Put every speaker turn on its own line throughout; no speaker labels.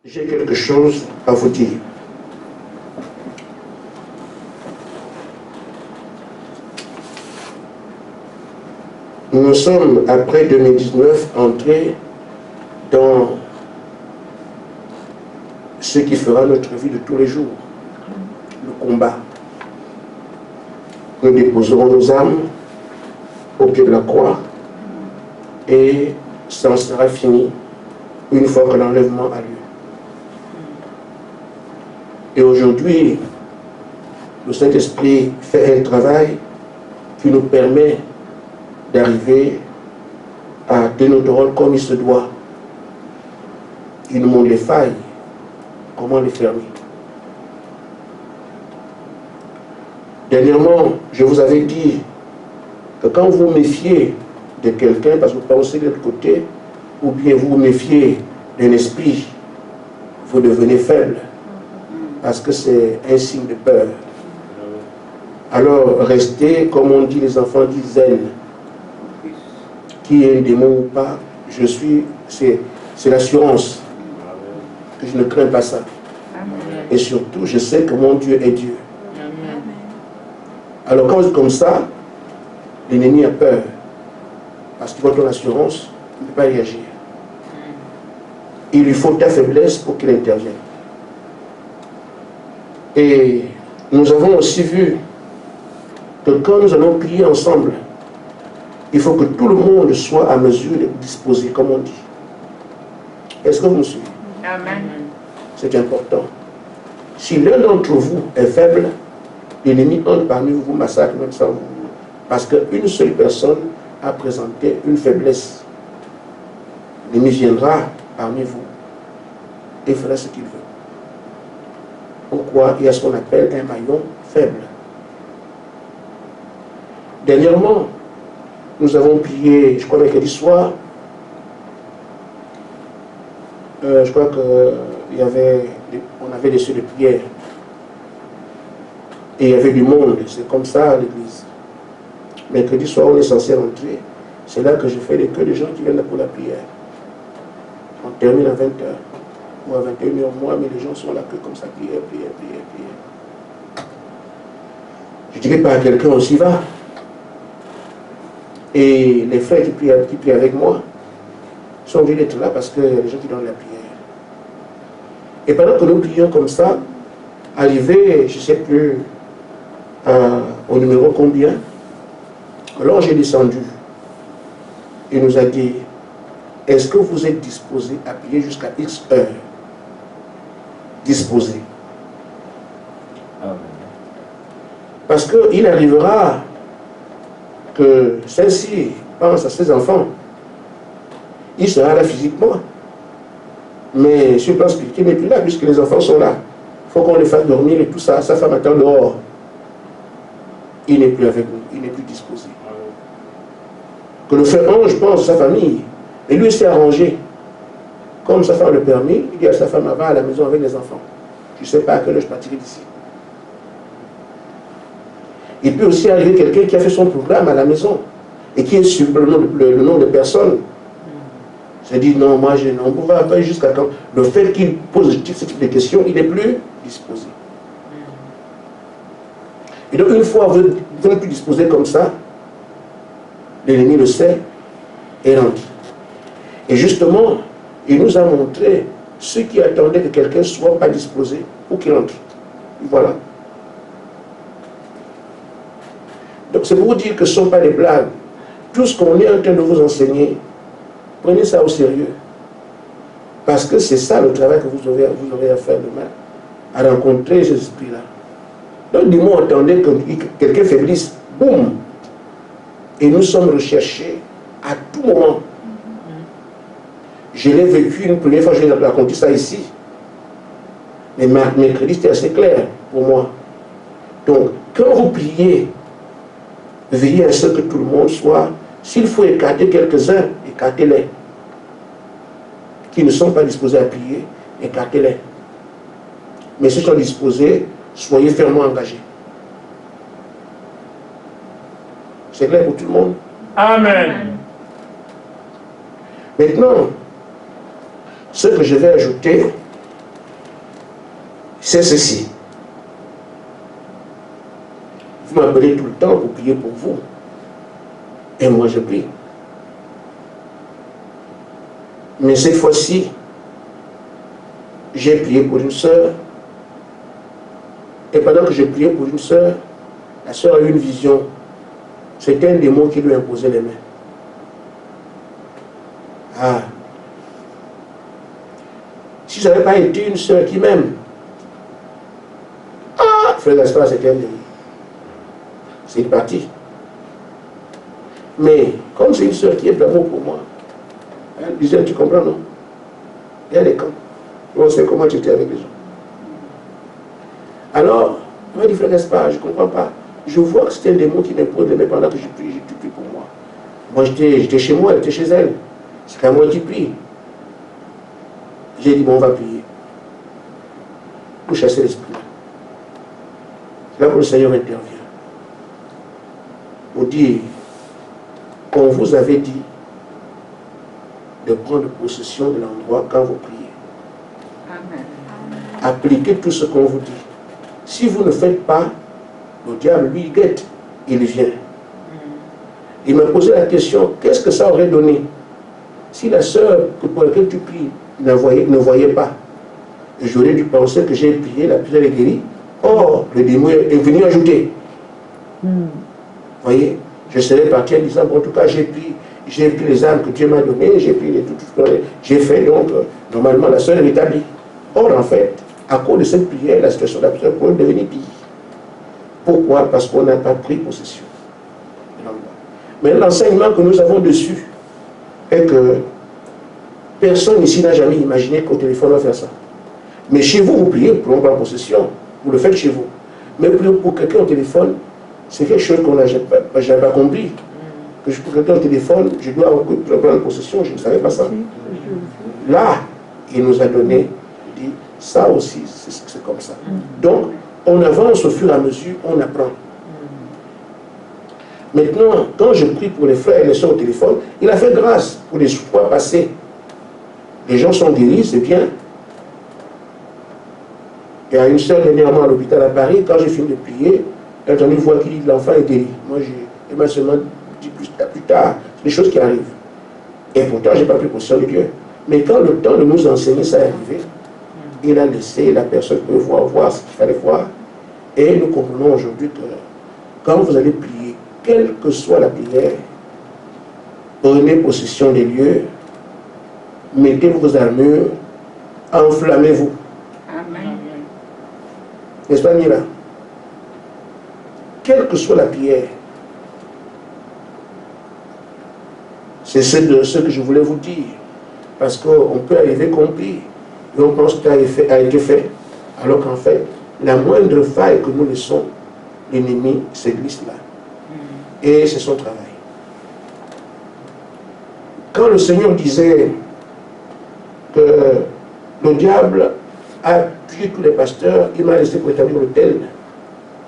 J'ai quelque chose à vous dire. Nous sommes, après 2019, entrés dans ce qui fera notre vie de tous les jours, le combat. Nous déposerons nos âmes au pied de la croix et ça en sera fini une fois que l'enlèvement a lieu. Et aujourd'hui, le Saint-Esprit fait un travail qui nous permet d'arriver à tenir notre rôle comme il se doit. Il nous montre les failles, comment les fermer. Dernièrement, je vous avais dit que quand vous vous méfiez de quelqu'un parce que vous pensez de l'autre côté, ou bien vous vous méfiez d'un esprit, vous devenez faible, parce que c'est un signe de peur. Alors restez, comme on dit, les enfants disent zen. Qui est un démon ou pas, je suis, c'est l'assurance que je ne crains pas ça. Et surtout, je sais que mon Dieu est Dieu. Alors quand c'est comme ça, l'ennemi a peur. Parce qu'il voit ton assurance, il ne peut pas réagir. Il lui faut ta faiblesse pour qu'il intervienne. Et nous avons aussi vu que quand nous allons prier ensemble, il faut que tout le monde soit à mesure de disposer, comme on dit. Est-ce que vous me suivez?
Amen.
C'est important. Si l'un d'entre vous est faible, l'ennemi entre parmi vous, vous massacre même sans vous. Parce qu'une seule personne a présenté une faiblesse. L'ennemi viendra parmi vous et fera ce qu'il veut. Pourquoi? Il y a ce qu'on appelle un maillon faible. Dernièrement, nous avons prié, je crois mercredi soir, je crois qu'on avait des cieux de prière. Et il y avait du monde, c'est comme ça à l'église. Mercredi soir, on est censé rentrer. C'est là que je fais les queues de gens qui viennent pour la prière. On termine à 20h ou à 21h moi, mais les gens sont là que comme ça, prière. Je dirais pas à quelqu'un, on s'y va. Et les frères qui prient avec moi sont obligés d'être là parce qu'il y a des gens qui donnent la prière. Et pendant que nous prions comme ça, arrivé, je ne sais plus, au numéro combien, alors j'ai descendu. Il nous a dit, est-ce que vous êtes disposé à prier jusqu'à X heures? Disposé. Parce qu'il arrivera que celle-ci pense à ses enfants. Il sera là physiquement. Mais sur le plan spirituel, il n'est plus là puisque les enfants sont là. Il faut qu'on les fasse dormir et tout ça. Sa femme attend dehors. Il n'est plus avec nous. Il n'est plus disposé. Que le frère Ange pense à sa famille. Et lui s'est arrangé. Comme sa femme le permet, il dit à sa femme, va à la maison avec les enfants. Je ne sais pas à quelle heure je partirai d'ici. Il peut aussi arriver quelqu'un qui a fait son programme à la maison et qui est sur le nom de personne. C'est dit non, moi je non, on va pas jusqu'à quand. Le fait qu'il pose ce type de questions, il n'est plus disposé. Et donc une fois vous n'êtes plus disposé comme ça, l'ennemi le sait et rentre. Et justement, il nous a montré ceux qui attendaient que quelqu'un ne soit pas disposé pour qu'il entre. Voilà. Donc c'est pour vous dire que ce ne sont pas des blagues. Tout ce qu'on est en train de vous enseigner, prenez ça au sérieux. Parce que c'est ça le travail que vous aurez à faire demain, à rencontrer ces esprits-là. Donc du moins, attendez que quelqu'un faiblisse, boum. Et nous sommes recherchés à tout moment. Je l'ai vécu une première fois, je l'ai raconté ça ici. Mais mercredi, c'était assez clair pour moi. Donc, quand vous priez, veillez à ce que tout le monde soit, s'il faut écarter quelques-uns, écartez-les. Qui ne sont pas disposés à prier, écartez-les. Mais ceux qui sont disposés, soyez fermement engagés. C'est clair pour tout le monde?
Amen.
Maintenant, ce que je vais ajouter, c'est ceci. Vous m'appelez tout le temps pour prier pour vous. Et moi, je prie. Mais cette fois-ci, j'ai prié pour une sœur. Et pendant que je priais pour une sœur, la sœur a eu une vision. C'était un démon qui lui imposait les mains. Ah. Si ça n'avait pas été une sœur qui m'aime, ah, frère Gaspard, c'était un démon. C'est parti. Mais comme c'est une sœur qui est d'amour pour moi, elle disait, tu comprends, non? Il y a des camps. On sait comment tu étais avec les gens. Alors, elle m'a dit, frère Gaspard, je ne comprends pas. Je vois que c'était un démon qui m'impose les mains pendant que je prie pour moi. Moi, j'étais chez moi, elle était chez elle. C'est à moi qui prie. J'ai dit, bon, on va prier. Pour chasser l'esprit. C'est là que le Seigneur intervient. Pour dire, on vous avait dit de prendre possession de l'endroit quand vous priez. Amen. Appliquez tout ce qu'on vous dit. Si vous ne faites pas, le diable lui guette, il vient. Il m'a posé la question, qu'est-ce que ça aurait donné si la sœur pour laquelle tu pries ne voyait pas? J'aurais dû penser que j'ai prié, la prière est guérie. Or, le démon est venu ajouter. Vous voyez, je serais parti en disant, bon, en tout cas, j'ai pris les âmes que Dieu m'a données, j'ai pris j'ai fait, donc, normalement, la sœur est rétablie. Or, en fait, à cause de cette prière, la situation de la prière pourrait devenir pire. Pourquoi? Parce qu'on n'a pas pris possession. Mais l'enseignement que nous avons dessus est que personne ici n'a jamais imaginé qu'au téléphone on va faire ça. Mais chez vous, vous priez pour prendre possession. Vous le faites chez vous. Mais pour quelqu'un au téléphone, c'est quelque chose qu'on n'a jamais pas compris. Que pour quelqu'un au téléphone, je dois prendre possession, je ne savais pas ça. Là, il nous a donné, il dit, ça aussi, c'est comme ça. Donc, on avance au fur et à mesure, on apprend. Maintenant, quand je prie pour les frères et les soeurs au téléphone, il a fait grâce pour les fois passés. Les gens sont guéris, c'est bien. Il y a une sœur dernièrement à l'hôpital à Paris, quand j'ai fini de prier, j'ai entendu une voix qui dit l'enfant est guéri. Moi, elle m'a seulement dit plus tard, c'est des choses qui arrivent. Et pourtant, je n'ai pas pris possession de Dieu. Mais quand le temps de nous enseigner ça est arrivé, il a laissé la personne peut voir ce qu'il fallait voir. Et nous comprenons aujourd'hui que quand vous allez prier, quelle que soit la prière, prenez possession des lieux, mettez vos armures, enflammez-vous. Amen. N'est-ce pas, Mira? Quelle que soit la prière, c'est ce que je voulais vous dire. Parce qu'on peut arriver compris, et on pense que ça a été fait, alors qu'en fait, la moindre faille que nous laissons, l'ennemi se glisse là. Et c'est son travail. Quand le Seigneur disait que le diable a tué tous les pasteurs, il m'a laissé pour établir l'autel.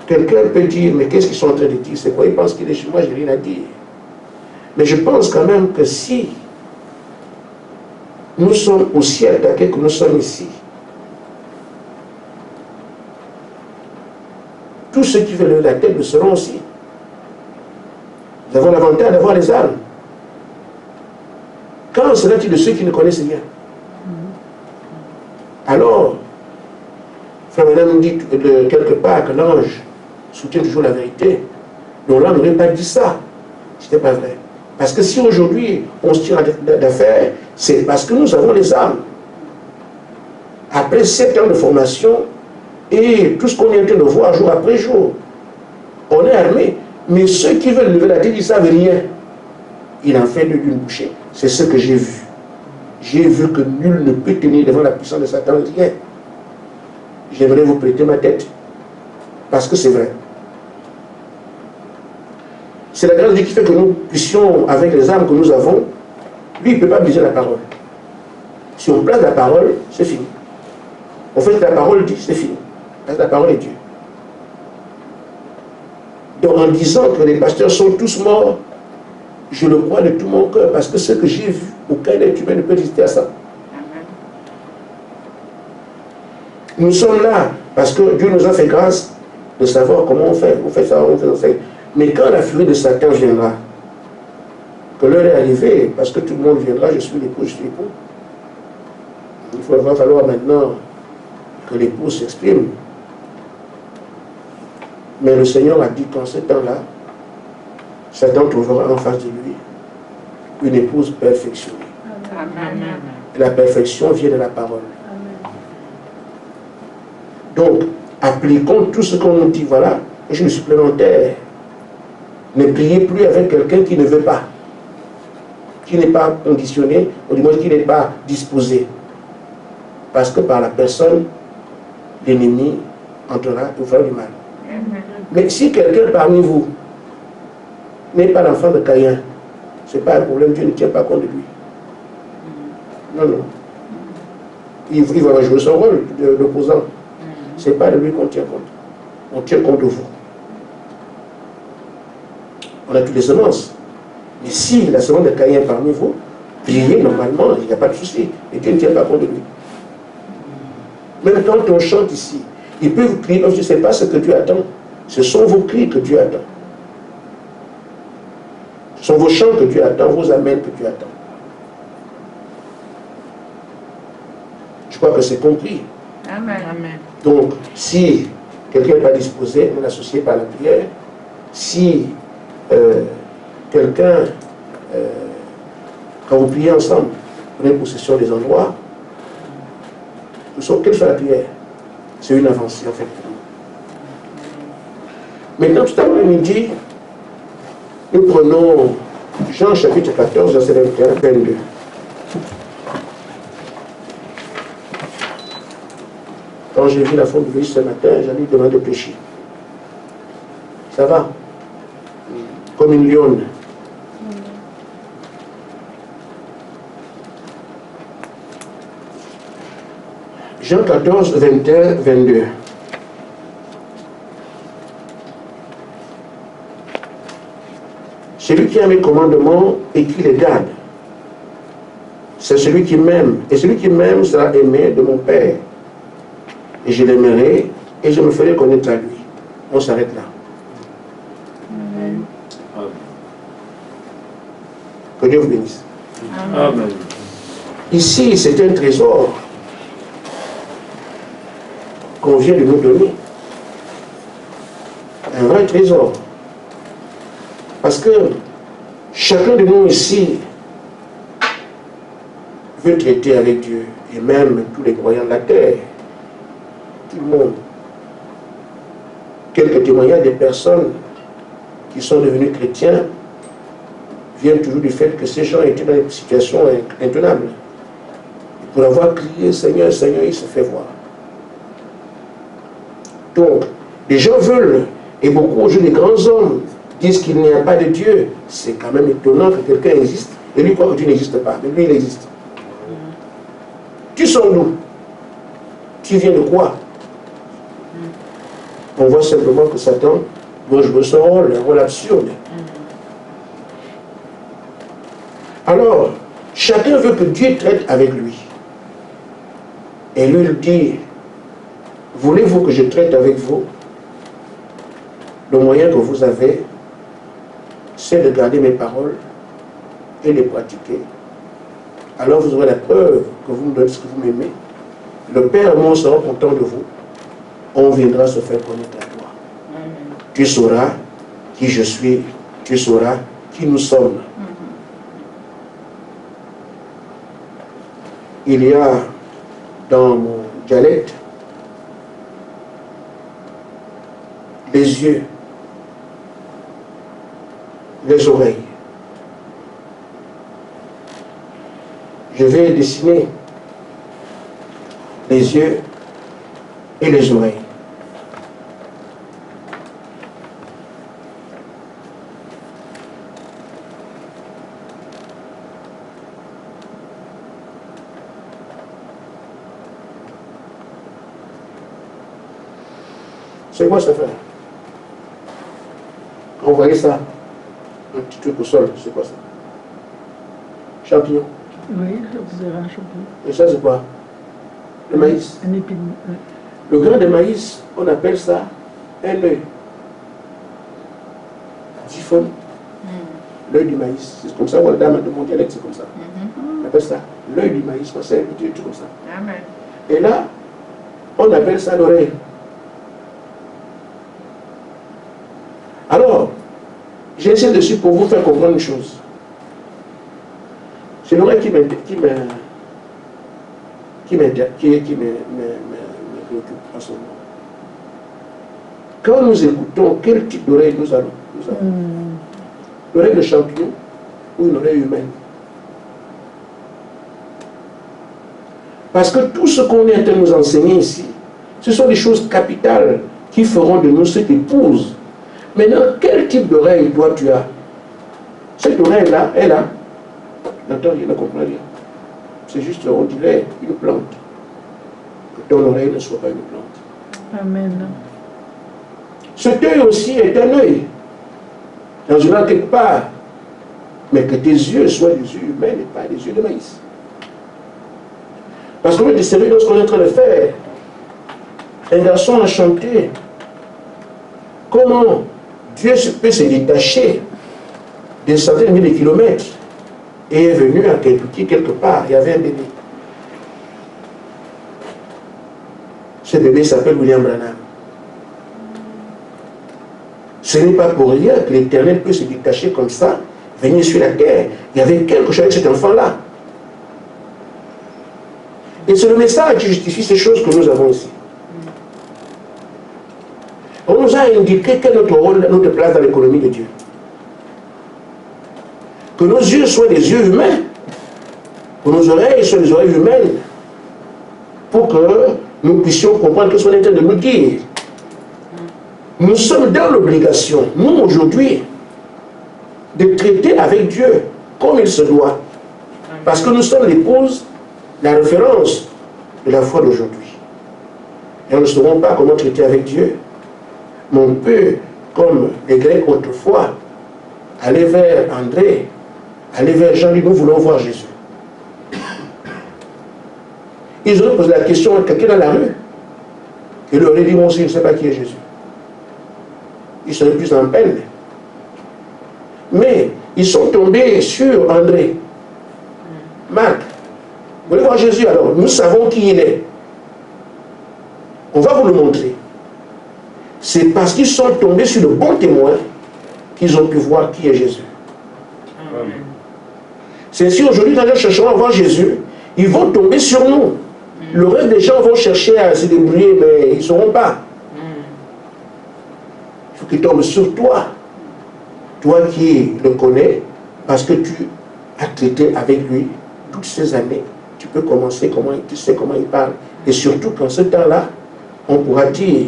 Quelqu'un peut dire, mais qu'est-ce qu'ils sont en train de dire? C'est quoi? Ils pensent qu'il est chez moi, je n'ai rien à dire. Mais je pense quand même que si nous sommes aussi attaqués que nous sommes ici, tous ceux qui veulent lever la tête le seront aussi. Nous avons l'avantage d'avoir les armes. Quand sera-t-il de ceux qui ne connaissent rien? Alors, Frère Madame nous dit quelque part que l'ange soutient toujours la vérité. Donc là, on n'aurait pas dit ça. Ce n'était pas vrai. Parce que si aujourd'hui on se tire d'affaire, c'est parce que nous avons les armes. Après 7 ans de formation et tout ce qu'on est en train de voir jour après jour, on est armé. Mais ceux qui veulent lever la tête, ils ne savent rien. Il en fait d'une bouchée. C'est ce que j'ai vu. J'ai vu que nul ne peut tenir devant la puissance de Satan, rien. J'aimerais vous prêter ma tête. Parce que c'est vrai. C'est la grâce de Dieu qui fait que nous puissions, avec les armes que nous avons, lui, il ne peut pas briser la parole. Si on place la parole, c'est fini. On fait ce que la parole dit, c'est fini. Parce que la parole est Dieu. Donc en disant que les pasteurs sont tous morts, je le crois de tout mon cœur, parce que ce que j'ai vu, aucun être humain ne peut résister à ça. Nous sommes là parce que Dieu nous a fait grâce de savoir comment on fait. On fait ça, on fait ça. Mais quand la furie de Satan viendra, que l'heure est arrivée, parce que tout le monde viendra, je suis l'époux, je suis l'époux. Il va falloir maintenant que l'époux s'exprime. Mais le Seigneur a dit qu'en ce temps-là, Satan trouvera en face de lui une épouse perfectionnée.
Amen.
Et la perfection vient de la parole.
Amen.
Donc, appliquons tout ce qu'on nous dit. Voilà, je suis supplémentaire. Ne priez plus avec quelqu'un qui ne veut pas, qui n'est pas conditionné, ou du moins qui n'est pas disposé. Parce que par la personne, l'ennemi entrera et vous fera du mal. Mais si quelqu'un parmi vous n'est pas l'enfant de Caïn, ce n'est pas un problème, Dieu ne tient pas compte de lui. Non, non. Il va jouer son rôle d'opposant. Ce n'est pas de lui qu'on tient compte. On tient compte de vous. On a toutes les semences. Mais si la semence de Caïn est parmi vous, priez normalement, il n'y a pas de souci. Et Dieu ne tient pas compte de lui. Même quand on chante ici, il peut vous crier, je ne sais pas ce que Dieu attend. Ce sont vos cris que Dieu attend. Ce sont vos chants que Dieu attend, vos amens que Dieu attend. Je crois que c'est compris.
Amen. Amen.
Donc, si quelqu'un n'est pas disposé, on l'associez par la prière. Si quelqu'un, quand vous priez ensemble, prenez possession des endroits, quelle soit la prière, c'est une avancée en fait. Maintenant, tout à l'heure midi, nous prenons Jean chapitre 14, verset 21, 22. Quand j'ai vu la forme de lui ce matin, j'allais demander de pécher. Ça va? Comme une lionne. Jean 14, 21, 22. Celui qui a mes commandements et qui les garde, c'est celui qui m'aime. Et celui qui m'aime sera aimé de mon Père. Et je l'aimerai et je me ferai connaître à lui. On s'arrête là.
Amen.
Que Dieu vous bénisse.
Amen.
Ici, c'est un trésor qu'on vient de nous donner. Un vrai trésor. Parce que chacun de nous ici veut traiter avec Dieu. Et même tous les croyants de la terre. Tout le monde. Quelques témoignages des personnes qui sont devenues chrétiens viennent toujours du fait que ces gens étaient dans des situations intenables. Et pour avoir crié Seigneur, Seigneur, il se fait voir. Donc, les gens veulent, et beaucoup aujourd'hui, les grands hommes disent qu'il n'y a pas de Dieu. C'est quand même étonnant que quelqu'un existe et lui croit que Dieu n'existe pas. Mais lui, il existe. Tu sors d'où? Tu viens de quoi? On voit simplement que Satan doit jouer son rôle, un rôle absurde. Alors, chacun veut que Dieu traite avec lui. Et lui, il dit, voulez-vous que je traite avec vous? Le moyen que vous avez, c'est de garder mes paroles et de les pratiquer. Alors vous aurez la preuve que vous me donnez ce que vous m'aimez. Le Père et moi serons contents de vous. On viendra se faire connaître à toi. Amen. Tu sauras qui je suis, tu sauras qui nous sommes. Il y a dans mon dialecte les yeux, les oreilles. Je vais dessiner les yeux et les oreilles. C'est quoi ça fait? Vous voyez ça? Un petit truc au sol, c'est quoi ça? Champignon.
Oui, vous avez un champignon.
Et ça c'est quoi? Le maïs.
Un épine.
Le grain de maïs, on appelle ça un œil. Diphone, l'œil du maïs. C'est comme ça, on dame de mon dialecte, c'est comme ça. On appelle ça l'œil du maïs, c'est un petit truc comme ça.
Amen.
Et là, on appelle ça l'oreille. Alors, j'essaie dessus pour vous faire comprendre une chose. C'est l'oreille qui me préoccupe en ce moment. Quand nous écoutons, quel type d'oreille nous avons? L'oreille de champignon ou une oreille humaine? Parce que tout ce qu'on est en train de nous enseigner ici, ce sont des choses capitales qui feront de nous cette épouse. Maintenant, quel type d'oreille toi tu as? Cette oreille-là, elle a, n'entend rien, ne comprend rien. C'est juste, on dirait, une plante. Que ton oreille ne soit pas une plante.
Amen.
Cet œil aussi est un œil. Dans une autre quelque part. Mais que tes yeux soient des yeux humains et pas des yeux de maïs. Parce qu'on est sérieux dans ce qu'on est en train de faire. Un garçon a chanté comment Dieu peut se détacher des centaines de milliers de kilomètres et est venu à Kentucky quelque part. Il y avait un bébé. Ce bébé s'appelle William Branham. Ce n'est pas pour rien que l'Éternel peut se détacher comme ça, venir sur la terre. Il y avait quelque chose avec cet enfant-là. Et c'est le message qui justifie ces choses que nous avons ici. On nous a indiqué quel est notre rôle, notre place dans l'économie de Dieu. Que nos yeux soient des yeux humains, que nos oreilles soient des oreilles humaines, pour que nous puissions comprendre ce qu'on est en train de nous dire. Nous sommes dans l'obligation, nous aujourd'hui, de traiter avec Dieu comme il se doit. Parce que nous sommes l'épouse, la référence de la foi d'aujourd'hui. Et nous ne saurons pas comment traiter avec Dieu. Mais on peut, comme les Grecs autrefois, aller vers André, aller vers Jean, nous voulons voir Jésus. Ils auraient posé la question à quelqu'un dans la rue. Il leur aurait dit, moi aussi, je ne sais pas qui est Jésus. Ils seraient plus en peine. Mais ils sont tombés sur André. Marc, vous voulez voir Jésus alors? Nous savons qui il est. On va vous le montrer. C'est parce qu'ils sont tombés sur le bon témoin qu'ils ont pu voir qui est Jésus. C'est si aujourd'hui, quand nous cherchons à voir Jésus, ils vont tomber sur nous. Le reste des gens vont chercher à se débrouiller, mais ils ne sauront pas. Il faut qu'ils tombent sur toi. Toi qui le connais, parce que tu as traité avec lui toutes ces années. Tu peux commencer, tu sais comment il parle. Et surtout qu'en ce temps-là, on pourra dire,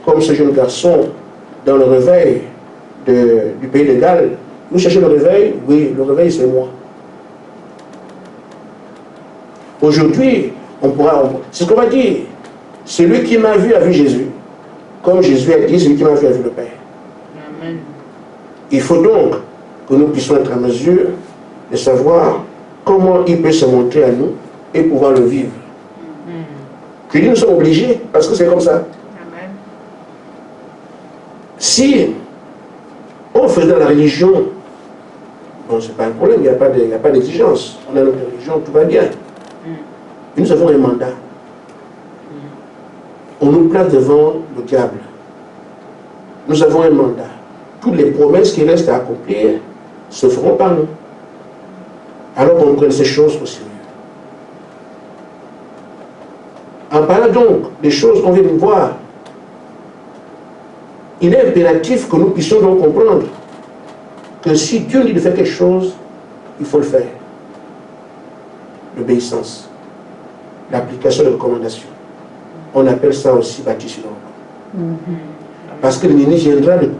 comme ce jeune garçon dans le réveil du pays de Galles, vous cherchez le réveil? Oui, le réveil c'est moi. Aujourd'hui, c'est ce qu'on va dire. Celui qui m'a vu a vu Jésus. Comme Jésus a dit, celui qui m'a vu a vu le Père.
Amen.
Il faut donc que nous puissions être en mesure de savoir comment il peut se montrer à nous et pouvoir le vivre. Je dis, nous sommes obligés, parce que c'est comme ça.
Amen.
Si on faisait dans la religion, bon, c'est pas un problème, il n'y a pas d'exigence. On a notre religion, tout va bien. Et nous avons un mandat. On nous place devant le diable. Nous avons un mandat. Toutes les promesses qui restent à accomplir se feront par nous. Alors qu'on prenne ces choses au sérieux. En parlant donc des choses qu'on vient de voir, il est impératif que nous puissions donc comprendre que si Dieu dit de faire quelque chose, il faut le faire. L'obéissance, l'application des recommandations. On appelle ça aussi bâtir Parce que l'ennemi viendra de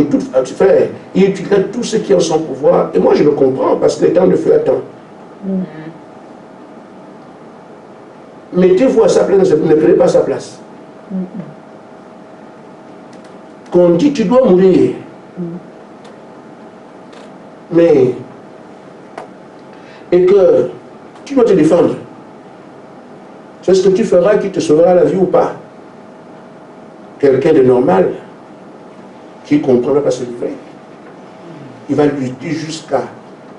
tout faire. Il utilisera tout ce qui est en son pouvoir. Et moi je le comprends parce que le temps de feu attend. Mettez-vous à sa place, ne prenez pas sa place. Quand on dit tu dois mourir, mais et que tu dois te défendre, c'est ce que tu feras qui te sauvera la vie ou pas. quelqu'un de normal qui ne comprend pas se livrer. Il va lutter jusqu'à...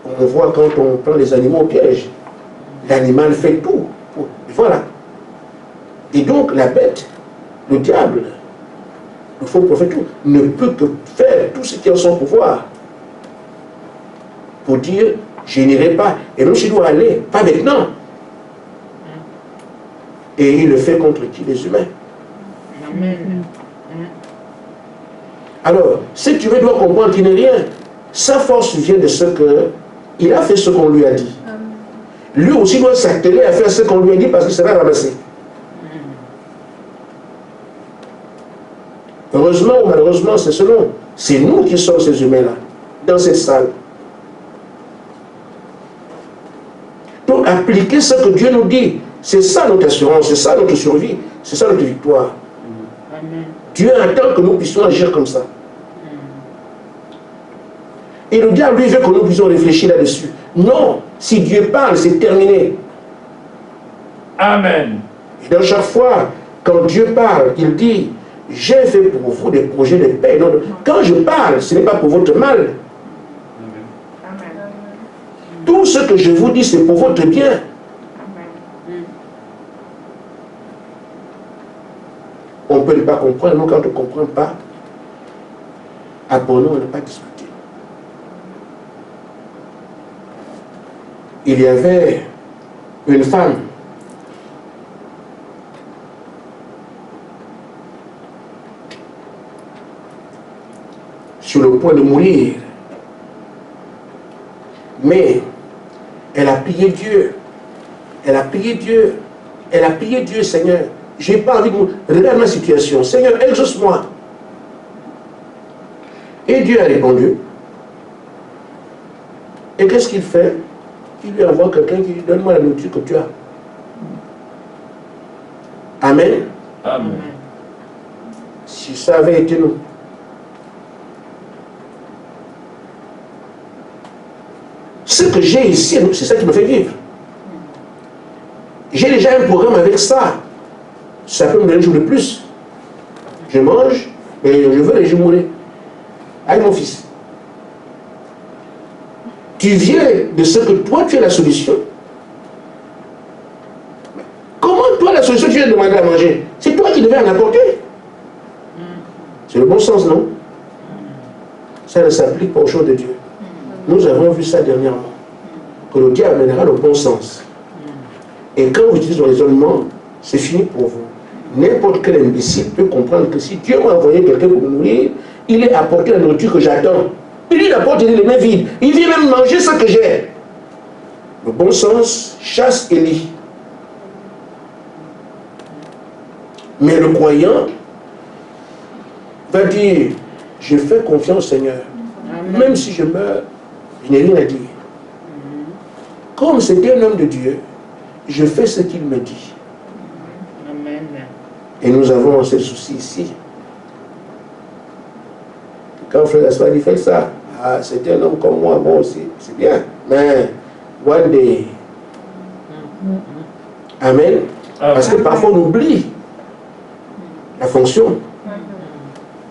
On voit quand on prend les animaux au piège. L'animal fait tout. Voilà. Et donc la bête, le diable, le faux prophète, ne peut que faire tout ce qui est en son pouvoir pour dire, je n'irai pas. Et même s'il doit aller, pas maintenant. Et il le fait contre qui? Les humains.
Amen.
Alors, cet humain doit comprendre qu'il n'est rien. Sa force vient de ce qu'il a fait ce qu'on lui a dit. Lui aussi doit s'atteler à faire ce qu'on lui a dit parce qu'il sera ramassé. Heureusement ou malheureusement, c'est selon. C'est nous qui sommes ces humains-là, dans cette salle. Donc, appliquer ce que Dieu nous dit, c'est ça notre assurance, c'est ça notre survie, c'est ça notre victoire.
Amen.
Dieu attend que nous puissions agir comme ça. Et le diable, lui, veut que nous puissions réfléchir là-dessus. Non, si Dieu parle, c'est terminé.
Amen.
Et dans chaque fois, quand Dieu parle, il dit, j'ai fait pour vous des projets de paix. Non, quand je parle, ce n'est pas pour votre mal.
Amen.
Tout ce que je vous dis, c'est pour votre bien.
Amen.
On ne peut ne pas comprendre. Nous, quand on ne comprend pas, apprenons à ne pas discuter. Il y avait une femme sur le point de mourir. Mais elle a prié Dieu. Elle a prié Dieu. Elle a prié Dieu, Seigneur. Je n'ai pas envie de mourir. Regarde ma situation. Seigneur, exauce-moi. Et Dieu a répondu. Et qu'est-ce qu'il fait? Il lui envoie quelqu'un qui lui donne-moi la nourriture que tu as. Amen.
Amen.
Si ça avait été nous. Ce que j'ai ici, c'est ça qui me fait vivre. J'ai déjà un programme avec ça. Ça peut me donner un jour de plus. Je mange, et je veux les jumeler. Avec mon fils. Tu viens de ce que toi, tu es la solution. Comment toi, la solution, tu viens de demander à manger? C'est toi qui devais en apporter. C'est le bon sens, non? Ça ne s'applique pas aux choses de Dieu. Nous avons vu ça dernièrement. Que le diable amènera le bon sens. Et quand vous utilisez le raisonnement, c'est fini pour vous. N'importe quel imbécile peut comprendre que si Dieu m'a envoyé quelqu'un pour me nourrir, il est apporté la nourriture que j'attends. Il apporte les mains vides. Il vient même manger ce que j'ai. Le bon sens chasse Élie. Mais le croyant va dire, je fais confiance au Seigneur.
Amen.
Même si je meurs, je n'ai rien à dire. Comme c'était un homme de Dieu, je fais ce qu'il me dit.
Amen.
Et nous avons ce souci ici. Quand Frère Gaspard dit, fait ça, ah, c'était un homme comme moi aussi, c'est bien. Mais, one day. Amen. Parce que parfois on oublie la fonction.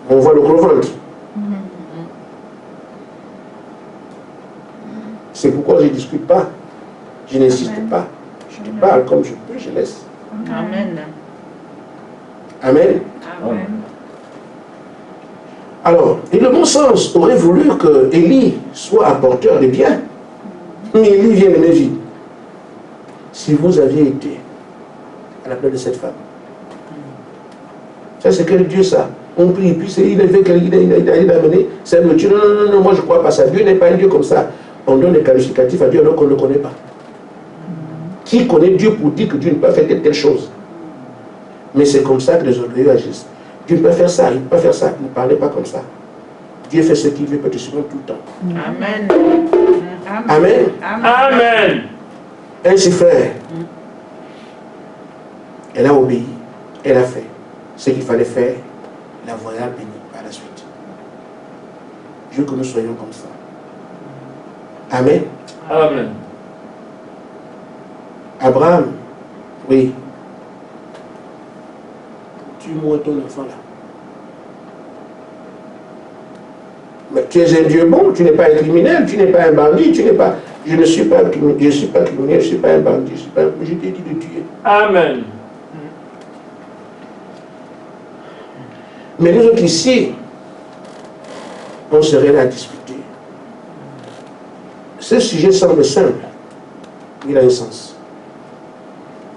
On voit le gros ventre. C'est pourquoi je ne discute pas. Je n'insiste pas. Je te parle comme je peux, je laisse.
Amen.
Amen.
Amen.
Alors, et le bon sens aurait voulu que Élie soit apporteur de bien. Mais Élie vient les mains vides. Si vous aviez été à la place de cette femme, ça c'est quel Dieu ça? On prie, puis il a fait qu'il a amené, c'est le Dieu. Non, non, moi je ne crois pas ça. Dieu n'est pas un Dieu comme ça. On donne des qualificatifs à Dieu alors qu'on ne le connaît pas. Qui connaît Dieu pour dire que Dieu ne peut pas faire telle chose? Mais c'est comme ça que les orgueilleux agissent. Dieu ne peut pas faire ça, il ne peut pas faire ça. Ne parlez pas comme ça. Dieu fait ce qu'il veut, peut te suivre tout le temps.
Amen.
Amen.
Amen.
Ainsi, frère, elle a obéi, elle a fait ce qu'il fallait faire, la voilà bénie par la suite. Je veux que nous soyons comme ça. Amen.
Amen.
Abraham, oui. Tue-moi ton enfant là. Mais tu es un Dieu bon, tu n'es pas un criminel, tu n'es pas un bandit, tu n'es pas... Je ne suis pas criminel, je ne suis pas criminel, je ne suis pas un bandit, je t'ai dit de tuer.
Amen.
Mais nous autres ici, on serait là à discuter. Ce sujet semble simple, il a un sens.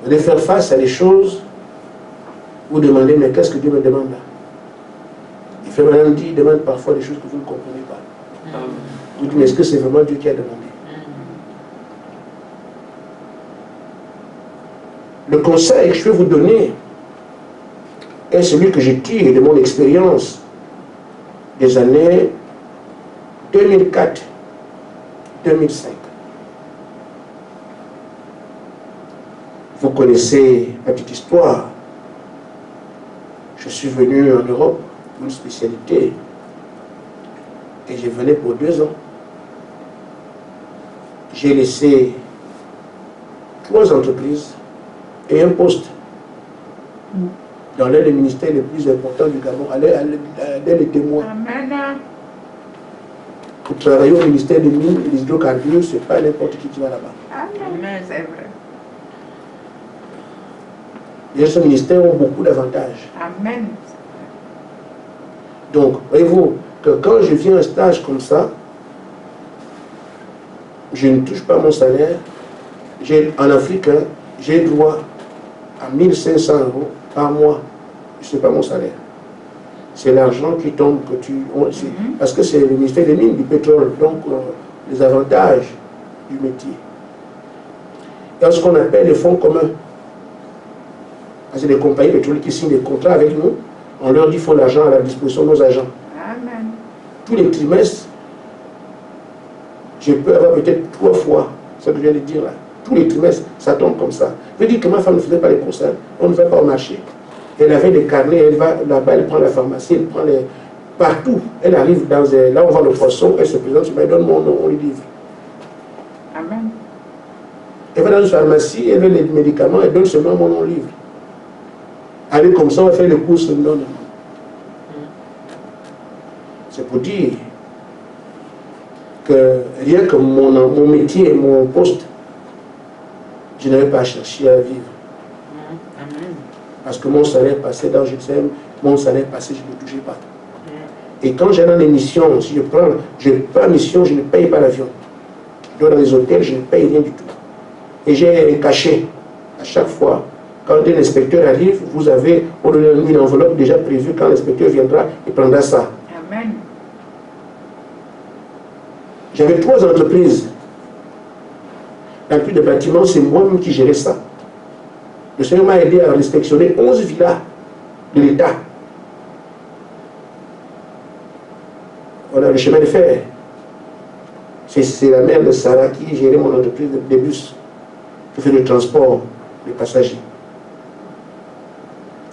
De faire face à des choses, vous demandez, mais qu'est-ce que Dieu me demande là? Il fait maintenant dit, il demande parfois des choses que vous ne comprenez pas. Vous dites, mais est-ce que c'est vraiment Dieu qui a demandé? Le conseil que je peux vous donner est celui que je tire de mon expérience des années 2004-2005. Vous connaissez ma petite histoire. Je suis venu en Europe pour une spécialité et je venais pour 2 ans. J'ai laissé 3 entreprises et un poste dans l'un des ministères les plus importants du Gabon, d'être les témoins.
Amen.
Pour travailler au ministère des Mines et des Hydrocarbures, ce n'est pas n'importe qui va là-bas.
Amen, c'est vrai.
Et ce ministère ont beaucoup d'avantages.
Amen.
Donc, voyez-vous, que quand je viens à un stage comme ça, je ne touche pas mon salaire. En Afrique, hein, j'ai droit à 1500 € par mois. Ce n'est pas mon salaire. C'est l'argent qui tombe que tu... Parce que c'est le ministère des Mines, du pétrole, donc les avantages du métier. Il y a ce qu'on appelle les fonds communs. C'est des compagnies pétrolières qui signent des contrats avec nous. On leur dit qu'il faut l'argent à la disposition de nos agents.
Amen.
Tous les trimestres, je peux avoir peut-être 3 fois ce que je viens de dire là. Tous les trimestres, ça tombe comme ça. Je veux dire que ma femme ne faisait pas les courses. On ne va pas au marché. Elle avait des carnets, elle va là-bas, elle prend la pharmacie, elle prend les... Partout. Elle arrive dans là où on vend le poisson, elle se présente, elle donne mon nom, on lui livre.
Amen.
Elle va dans une pharmacie, elle veut les médicaments, elle donne seulement mon nom, livre. Allez comme ça, on fait les courses, non. C'est pour dire que rien que mon métier, mon poste, je n'avais pas cherché à vivre.
Amen.
Parce que mon salaire passait dans GSM, mon salaire passait, je ne touchais pas. Et quand j'ai dans les missions, si je n'ai pas mission, je ne paye pas l'avion. Je dois dans les hôtels, je ne paye rien du tout. Et j'ai caché à chaque fois. Quand un inspecteur arrive, vous avez une enveloppe déjà prévue. Quand l'inspecteur viendra, il prendra ça.
Amen.
J'avais 3 entreprises. Dans plus de bâtiments, c'est moi-même qui gérais ça. Le Seigneur m'a aidé à inspectionner 11 villas de l'État. Voilà le chemin de fer. C'est la mère de Sarah qui gérait mon entreprise de bus, qui fait le transport des passagers.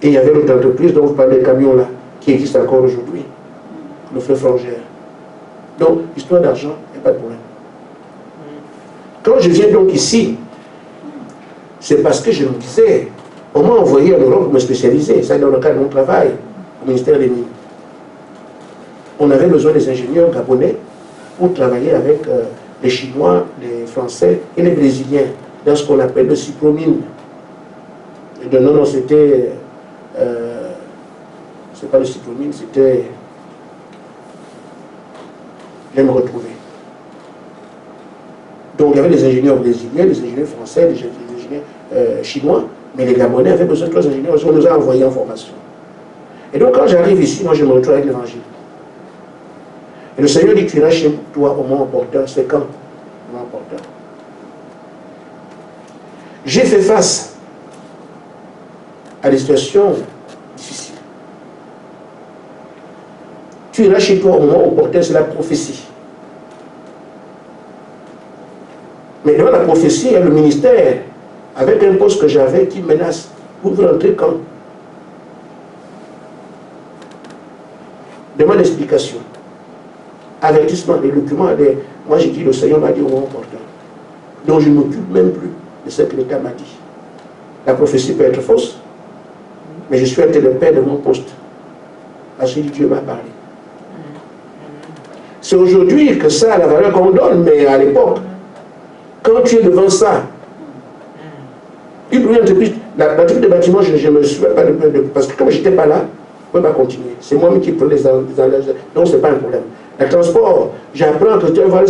Et il y avait l'autre entreprise dont vous parlez, les camions là, qui existe encore aujourd'hui, le frère Frangère. Donc, histoire d'argent, il n'y a pas de problème. Quand je viens donc ici, c'est parce que je me disais, on m'a envoyé en Europe pour me spécialiser, ça dans le cadre de mon travail, au ministère des Mines. On avait besoin des ingénieurs gabonais pour travailler avec les Chinois, les Français et les Brésiliens dans ce qu'on appelle le cypromine. Et non, c'était... c'est pas le cypromine, c'était... Je vais me retrouver. Donc il y avait des ingénieurs brésiliens, des ingénieurs français, des ingénieurs chinois, mais les Gabonais avaient besoin de 3 ingénieurs, on nous a envoyés en formation. Et donc quand j'arrive ici, moi je me retrouve avec l'évangile. Et le Seigneur dit, tu iras chez toi au moment opportun. C'est quand? Au moment opportun. J'ai fait face à des situations difficiles. Tu iras chez toi au moment opportun, c'est la prophétie. Mais devant la prophétie, il y a le ministère, avec un poste que j'avais qui menace. Vous rentrez quand? Demande d'explication. Avertissement, des documents. Moi j'ai dit, le Seigneur m'a dit au moment opportun. Donc je ne m'occupe même plus de ce que l'État m'a dit. La prophétie peut être fausse, mais je suis le père de mon poste. Parce que Dieu m'a parlé. C'est aujourd'hui que ça a la valeur qu'on donne, mais à l'époque, quand tu es devant ça, une première entreprise, l'entreprise de bâtiment, je ne me souviens pas parce que comme je n'étais pas là, je ne peux pas continuer. C'est moi-même qui prends les engagements, donc ce n'est pas un problème. Le transport, j'apprends que tu vas voir,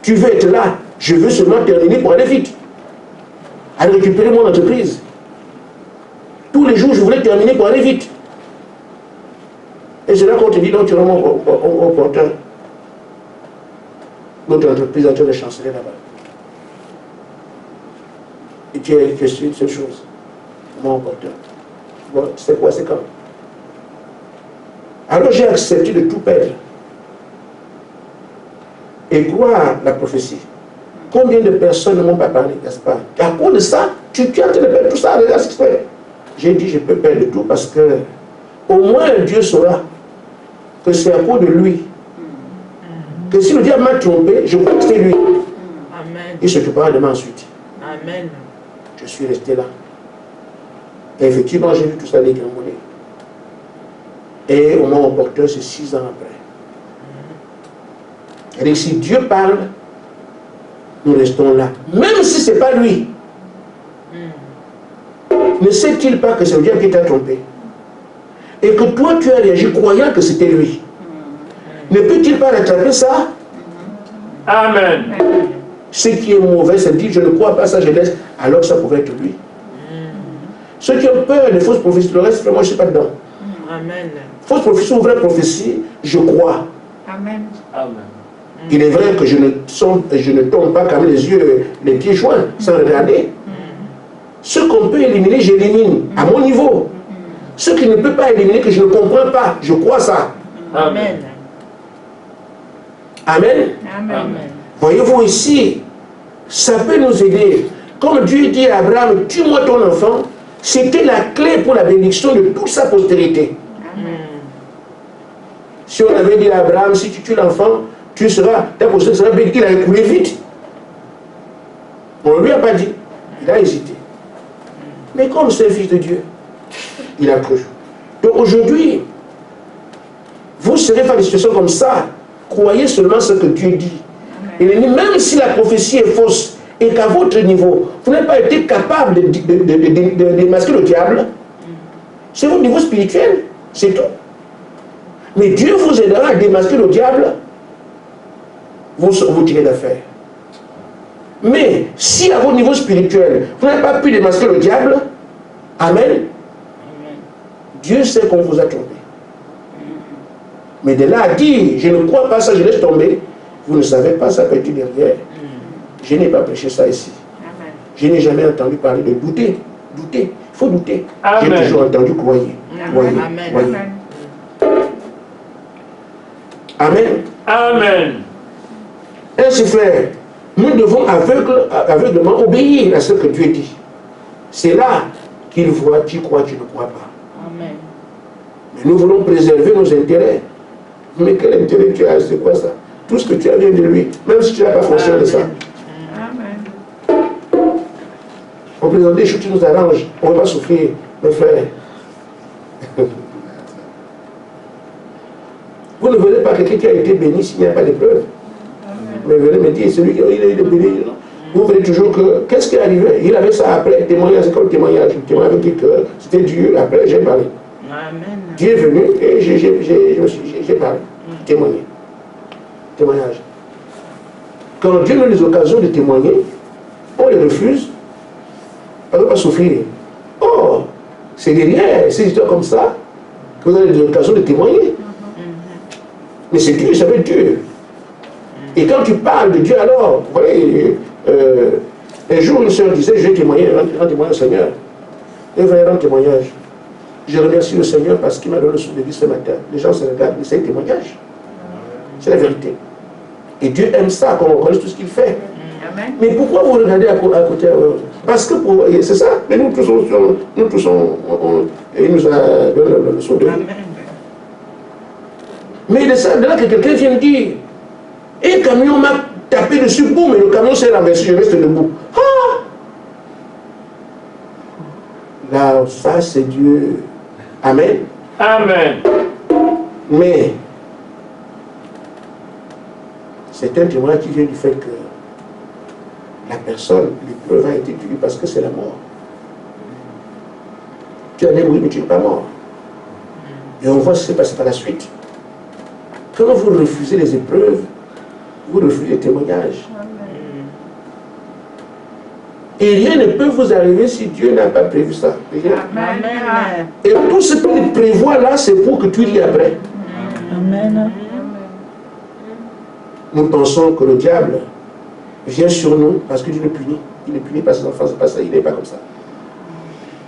tu veux être là, je veux seulement terminer pour aller vite. Aller récupérer mon entreprise. Tous les jours, je voulais terminer pour aller vite. Et c'est là qu'on te dit, donc tu es vraiment opportun. Notre entreprise est en train de chanceler là-bas. Et tu es sur une seule chose. Vraiment opportun. Bon, c'est quoi, c'est quand? Alors j'ai accepté de tout perdre. Et croire la prophétie. Combien de personnes ne m'ont pas parlé, n'est-ce pas? Et à cause de ça, tu es en train de perdre tout ça, regarde ce qui se fait. J'ai dit, je peux perdre tout parce que au moins Dieu saura que c'est à cause de lui. Que si le diable m'a trompé, je crois que c'est lui.
Amen.
Il s'occupera de moi ensuite.
Amen.
Je suis resté là. Et effectivement, j'ai vu tout ça dégringoler. Et au moment opportun, c'est 6 ans après. Et si Dieu parle, nous restons là. Même si ce n'est pas lui. Ne sait-il pas que c'est le diable qui t'a trompé? Et que toi, tu as réagi croyant que c'était lui. Ne peut-il pas rattraper ça?
Amen.
Ce qui est mauvais, c'est de dire je ne crois pas ça, je laisse, alors que ça pouvait être lui. Ceux qui ont peur des fausses prophéties, le reste, moi je ne suis pas dedans.
Amen.
Fausse prophétie ou vraie prophétie, je crois.
Amen.
Amen.
Il est vrai que je ne tombe pas comme les yeux, les pieds joints, sans regarder. Ce qu'on peut éliminer, j'élimine, à mon niveau. Ce qui ne peut pas éliminer, que je ne comprends pas, je crois ça.
Amen.
Amen.
Amen.
Voyez-vous ici, ça peut nous aider. Comme Dieu dit à Abraham, tue-moi ton enfant, c'était la clé pour la bénédiction de toute sa postérité. Si on avait dit à Abraham, si tu tues l'enfant, ta postérité sera bénie, il a écoulé vite. On ne lui a pas dit. Il a hésité. Mais comme c'est un fils de Dieu, il a cru. Donc aujourd'hui, vous serez face à des situations comme ça. Croyez seulement ce que Dieu dit. Et même si la prophétie est fausse et qu'à votre niveau, vous n'avez pas été capable de démasquer le diable, c'est votre niveau spirituel, c'est tout. Mais Dieu vous aidera à démasquer le diable, vous tirez d'affaire. Mais si à votre niveau spirituel, vous n'avez pas pu démasquer le diable, Amen, Dieu sait qu'on vous a trompé. Mais de là à dire, je ne crois pas ça, je laisse tomber, vous ne savez pas ça peut être derrière. Je n'ai pas prêché ça ici.
Amen.
Je n'ai jamais entendu parler de douter. Douter, il faut douter. J'ai
Amen.
toujours entendu croyer. Croyez,
Amen.
croyez.
Amen.
Amen.
Amen.
Ainsi, frère, nous devons aveuglement obéir à ce que Dieu dit. C'est là qu'il voit, tu crois, tu ne crois pas.
Amen.
Mais nous voulons préserver nos intérêts. Mais quel intérêt tu as? C'est quoi ça? Tout ce que tu as vient de lui, même si tu n'as pas conscience de ça.
Amen.
On présente des choses qui nous arrangent. On ne va pas souffrir, mes frères. Vous ne verrez pas quelqu'un qui a été béni s'il n'y a pas d'épreuve. Mais venez me dire, celui qui a été béni, vous verrez toujours que, qu'est-ce qui est arrivé? Il avait ça après, témoignage, c'est comme témoignage. Le témoignage avait dit que c'était Dieu, après j'ai parlé.
Amen.
Dieu est venu et j'ai parlé, témoigné. Témoignage. Quand Dieu donne les occasions de témoigner, on les refuse, on ne va pas souffrir. Oh, c'est derrière ces histoires comme ça que vous avez des occasions de témoigner. Mais c'est Dieu, ça veut être Dieu. Et quand tu parles de Dieu, alors, vous voyez, un jour une soeur disait, je vais témoigner, rendre témoignage au Seigneur. Et elle va rendre témoignage. Je remercie le Seigneur parce qu'il m'a donné le souffle de vie ce matin. Les gens se regardent, mais c'est un témoignage. C'est la vérité. Et Dieu aime ça, qu'on reconnaisse tout ce qu'il fait.
Amen.
Mais pourquoi vous regardez à côté? Parce que c'est ça. Mais nous tous, il nous a donné la leçon de vie.
Amen.
Mais de là que quelqu'un vient me dire, un camion m'a tapé dessus, boum, et le camion s'est renversé, je reste debout. Ah! Là, ça c'est Dieu. Amen.
Amen.
Mais C'est un témoignage qui vient du fait que la personne, l'épreuve a été tuée parce que c'est la mort. Tu en es mort, mais tu n'es pas mort. Et on voit ce qui s'est passé par la suite. Quand vous refusez les épreuves, vous refusez les témoignages. Et rien ne peut vous arriver si Dieu n'a pas prévu ça. Rien.
Amen.
Et tout ce qu'il prévoit là, c'est pour que tu lis après.
Amen.
Nous pensons que le diable vient sur nous parce qu'il le punit. Il le punit par ses enfants, c'est pas ça, il n'est pas comme ça.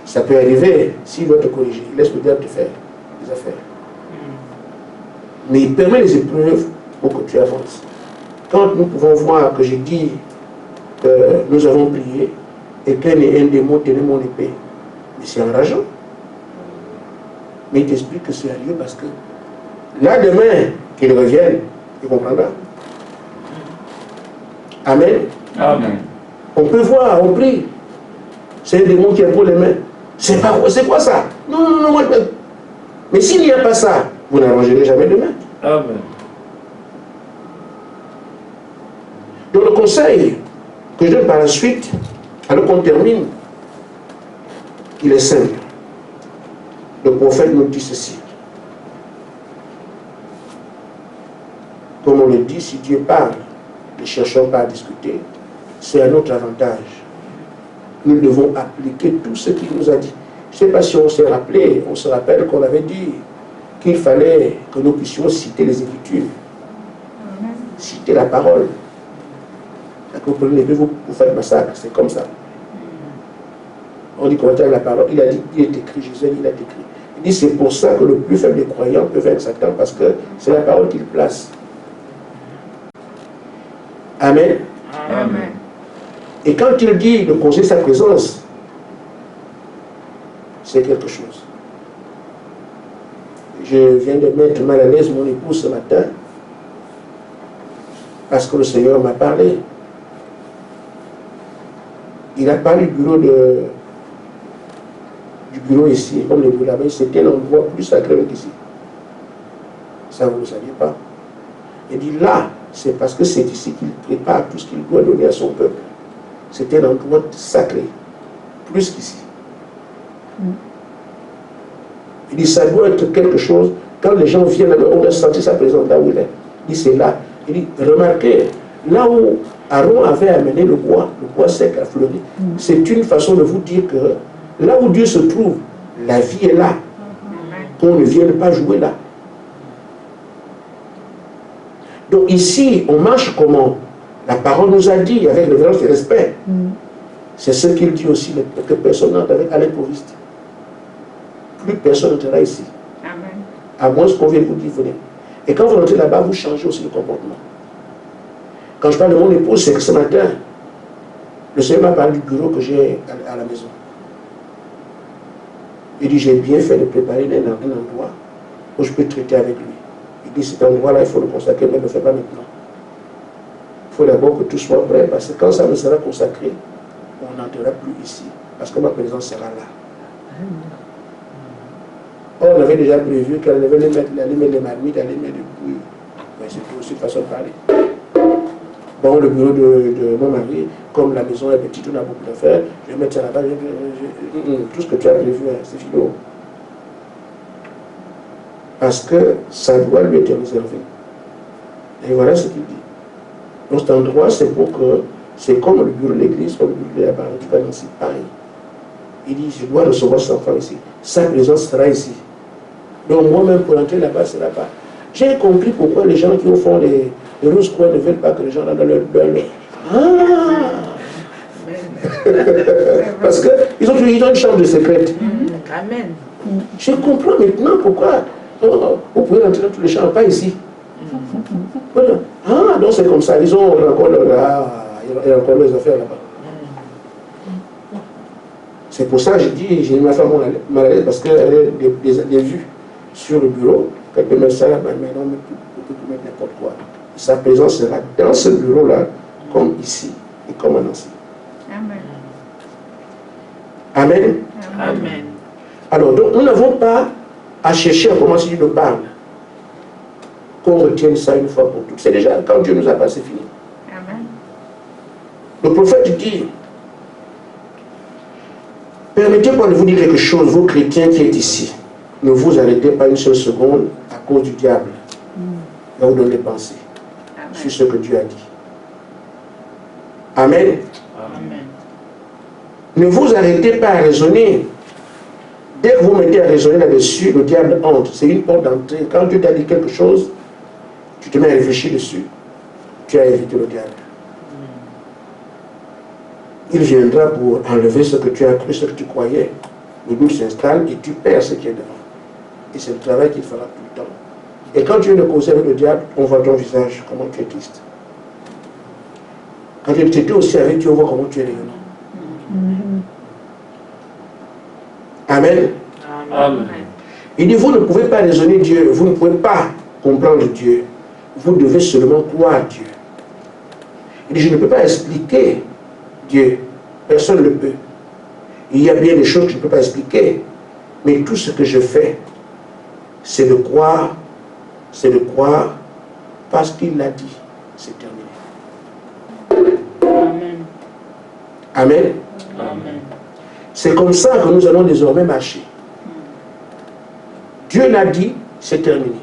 Ça peut arriver s'il doit te corriger. Il laisse le diable te faire des affaires. Mais il permet les épreuves pour que tu avances. Quand nous pouvons voir que j'ai dit que nous avons prié et qu'un démon tenait mon épée, mais c'est enrageant. Mais il t'explique que c'est à Dieu parce que là, demain, qu'il revienne, il comprendra. Amen.
Amen.
On peut voir, on prie. C'est un démon qui a pour les mains. C'est quoi ça? Non, moi, mais s'il n'y a pas ça, vous n'arrangerez jamais demain.
Amen.
Donc le conseil que je donne par la suite, alors qu'on termine, il est simple. Le prophète nous dit ceci. Comme on le dit, si Dieu parle, ne cherchons pas à discuter, c'est à notre avantage. Nous devons appliquer tout ce qu'il nous a dit. Je ne sais pas si on s'est rappelé, on se rappelle qu'on avait dit qu'il fallait que nous puissions citer les Écritures, citer la parole. Vous prenez l'épée, vous faites massacre, c'est comme ça. On dit qu'on va dire la parole, il a dit, il est écrit, Jésus il a écrit. Il dit c'est pour ça que le plus faible des croyants peut vaincre Satan, parce que c'est la parole qu'il place. Amen.
Amen.
Et quand il dit de causer sa présence, c'est quelque chose. Je viens de mettre mal à l'aise mon épouse ce matin, parce que le Seigneur m'a parlé. Il a parlé du bureau ici, comme le bureau là-bas, c'était un endroit plus sacré qu'ici. Ça, vous ne le saviez pas. Il dit là, c'est parce que c'est ici qu'il prépare tout ce qu'il doit donner à son peuple. C'était un endroit sacré, plus qu'ici. Il dit ça doit être quelque chose, quand les gens viennent, on a senti sa présence là où il est. Il dit c'est là. Il dit remarquez, là où Aaron avait amené le bois sec à fleurir, c'est une façon de vous dire que là où Dieu se trouve, la vie est là. Qu'on ne vienne pas jouer là. Donc ici, on marche comment? La parole nous a dit, avec révérence et respect. C'est ce qu'il dit aussi, que personne n'entre avec à l'improviste. Plus personne n'entrera ici.
Amen.
À moins qu'on vienne vous dire, venez. Et quand vous entrez là-bas, vous changez aussi le comportement. Quand je parle de mon épouse, c'est que ce matin, le Seigneur m'a parlé du bureau que j'ai à la maison. Il dit, j'ai bien fait de préparer un endroit où je peux traiter avec lui. Il dit, cet endroit-là, il faut le consacrer, mais ne le fais pas maintenant. Il faut d'abord que tout soit prêt, parce que quand ça me sera consacré, on n'entrera plus ici, parce que ma présence sera là. Or, on avait déjà prévu qu'elle allait mettre les marmites, elle allait mettre des bouilles. Mais c'était aussi une façon de parler. Bon, le bureau de mon mari, comme la maison est petite, on a beaucoup d'affaires, je vais mettre ça là-bas, tout ce que tu as prévu, c'est fini. Parce que ça doit lui être réservé. Et voilà ce qu'il dit. Donc cet endroit, c'est pour que, c'est comme le bureau de l'église, comme le bureau de la barre, tu vas dans cette pareil. Il dit, je dois recevoir cet enfant ici. Sa présence sera ici. Donc moi-même, pour entrer là-bas, c'est là-bas. J'ai compris pourquoi les gens qui au fond les Rose Croix ne veulent pas que les gens rentrent dans leur... Parce qu'ils ont une chambre secrète.
Amen.
Je comprends maintenant pourquoi vous pouvez rentrer dans tous les chambres, pas ici. Voilà. Ah, donc c'est comme ça. Ils ont encore leurs affaires là-bas. C'est pour ça que j'ai dit, j'ai mis ma femme mal à l'aise parce qu'elle a des vues sur le bureau. Elle peut mettre ça là-bas, mais non, on peut mettre n'importe quoi. Sa présence sera dans ce bureau-là, comme ici et comme en Nancy.
Amen.
Amen.
Amen.
Alors, donc, nous n'avons pas à chercher à comment Dieu nous parle. qu'on retienne ça une fois pour toutes. C'est déjà, quand Dieu nous a passé, fini.
Amen.
Le prophète dit, permettez-moi de vous dire quelque chose, vous chrétiens qui êtes ici. Ne vous arrêtez pas une seule seconde à cause du diable. Il va vous donner des pensées sur ce que Dieu a dit. Amen.
Amen.
Ne vous arrêtez pas à raisonner. Dès que vous mettez à raisonner là-dessus, le diable entre. C'est une porte d'entrée. Quand Dieu t'a dit quelque chose, tu te mets à réfléchir dessus. Tu as évité le diable. Il viendra pour enlever ce que tu as cru, ce que tu croyais. Le doute s'installe et tu perds ce qui est devant. Et c'est le travail qu'il fera tout le temps. Et quand tu viens de causer avec le diable, on voit ton visage, comment tu es triste. Quand tu étais aussi avec Dieu, on voit comment tu es rayonnant. Amen.
Amen.
Il dit, vous ne pouvez pas raisonner Dieu, vous ne pouvez pas comprendre Dieu. Vous devez seulement croire Dieu. Il dit, je ne peux pas expliquer Dieu. Personne ne le peut. Il y a bien des choses que je ne peux pas expliquer. Mais tout ce que je fais, c'est de croire parce qu'il l'a dit. C'est terminé.
Amen.
Amen.
Amen.
C'est comme ça que nous allons désormais marcher. Dieu l'a dit, c'est terminé.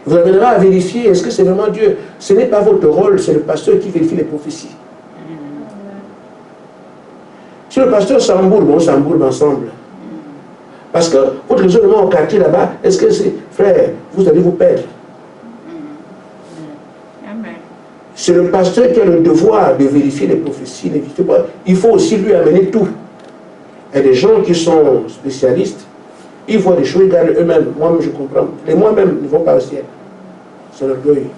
Vous amènera à vérifier, est-ce que c'est vraiment Dieu? Ce n'est pas votre rôle, c'est le pasteur qui vérifie les prophéties. Si le pasteur s'embourbe, on s'embourbe ensemble. Parce que votre raisonnement au quartier là-bas, est-ce que c'est, frère, vous allez vous perdre? C'est le pasteur qui a le devoir de vérifier les prophéties, les visions. Il faut aussi lui amener tout. Il y a des gens qui sont spécialistes, ils voient des choses, ils gardent eux-mêmes. Moi-même, je comprends. Les moi-même ne vont pas au ciel. C'est l'orgueil.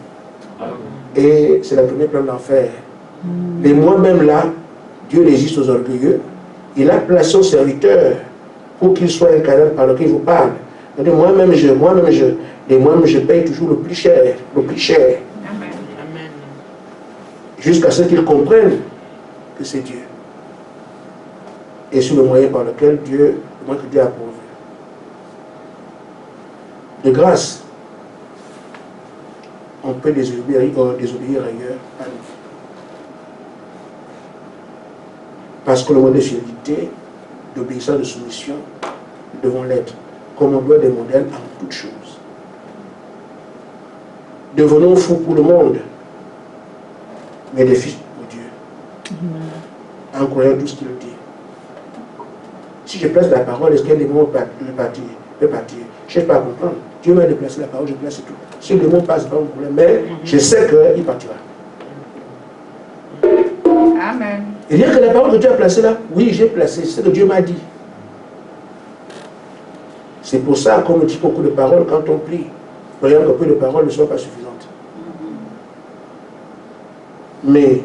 Et c'est la première plan d'enfer. Les moi-même là, Dieu résiste aux orgueilleux. Il a placé son serviteur pour qu'il soit un canal par lequel il vous parle. Moi-même, et moi-même, je paye toujours le plus cher. Le plus cher.
Amen.
Jusqu'à ce qu'ils comprennent que c'est Dieu. Et sur le moyen par lequel Dieu a pourvu. De grâce, on peut désobéir ailleurs à nous. Parce que le modèle de fidélité, d'obéissance, de soumission, nous devons l'être, comme on doit des modèles en toutes choses. Devenons fous pour le monde, mais des fils pour Dieu. En croyant tout ce qu'il dit. Si je place la parole, est-ce que les mots peuvent partir? Je ne cherche pas à comprendre. Dieu m'a déplacé la parole, je place tout. Si le mot passe, pas mon problème, mais je sais qu'il partira.
Amen.
Et dire que la parole que Dieu a placée là, oui, j'ai placé, c'est ce que Dieu m'a dit. C'est pour ça qu'on me dit beaucoup de paroles quand on prie. Voyons que peu de paroles ne soient pas suffisantes. Mais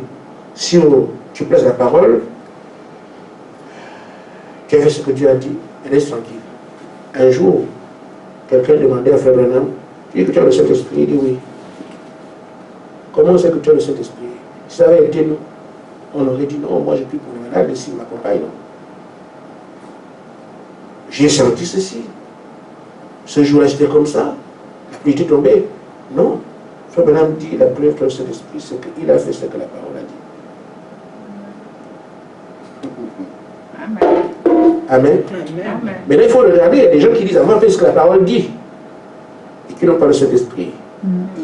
si tu places la parole, tu as fait ce que Dieu a dit, et reste tranquille. Un jour, quelqu'un demandait à Frère Branham, tu dis que tu as le Saint-Esprit? Il dit oui. Comment c'est que tu as le Saint-Esprit? Si ça avait été nous, on aurait dit non, moi je prie pour le malade, et s'il m'accompagne, non. J'ai senti ceci. Ce jour-là, j'étais comme ça. La pluie était tombée. Non. Frère Branham dit, la preuve que le Saint-Esprit, c'est qu'il a fait ce que la parole a dit.
Amen.
Amen.
Amen.
Mais là, il faut regarder, il y a des gens qui disent, avant, fait ce que la parole dit, et qui n'ont pas le Saint-Esprit.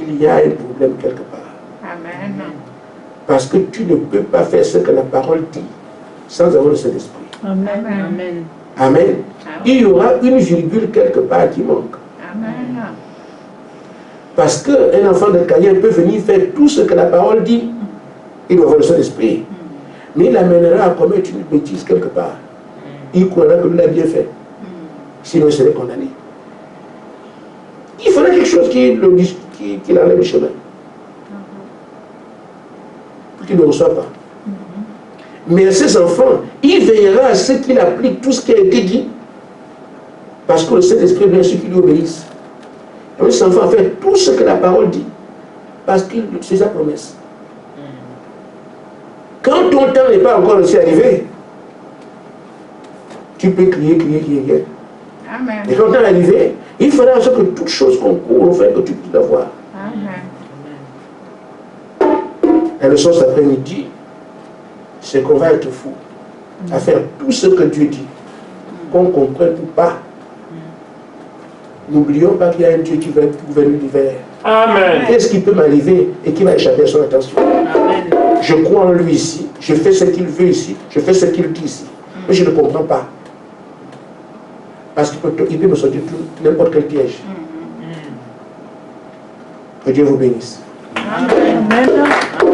Il y a un problème quelque part.
Amen.
Parce que tu ne peux pas faire ce que la parole dit sans avoir le Saint-Esprit.
Amen. Amen.
Amen. Il y aura une virgule quelque part qui manque.
Amen.
Parce qu'un enfant de Caïn peut venir faire tout ce que la parole dit. Il doit avoir le Saint-Esprit. Mais il amènera à commettre une bêtise quelque part. Il croira que lui l'a bien fait. Sinon, il serait condamné. Il faudrait quelque chose qui l'enlève du chemin. Pour qu'il ne reçoive pas. Mais à ses enfants, il veillera à ce qu'il applique tout ce qui a été dit. Parce que le Saint-Esprit vient ceux qui lui obéissent. Et ses enfants fait tout ce que la parole dit. Parce que c'est sa promesse. Quand ton temps n'est pas encore aussi arrivé, tu peux crier.
Amen.
Et quand ton temps est arrivé, il faudra en sorte que toute chose concourt au fait que tu puisses l'avoir. La leçon cet après-midi, c'est qu'on va être fou à faire tout ce que Dieu dit, qu'on comprenne ou pas. N'oublions pas qu'il y a un Dieu qui veut gouverner l'univers.
Amen.
Qu'est-ce qui peut m'arriver et qui va échapper à son attention?
Amen.
Je crois en lui ici, je fais ce qu'il veut ici, je fais ce qu'il dit ici. Mais je ne comprends pas. Parce qu'il peut me sortir n'importe quel piège. Que Dieu vous bénisse.
Amen.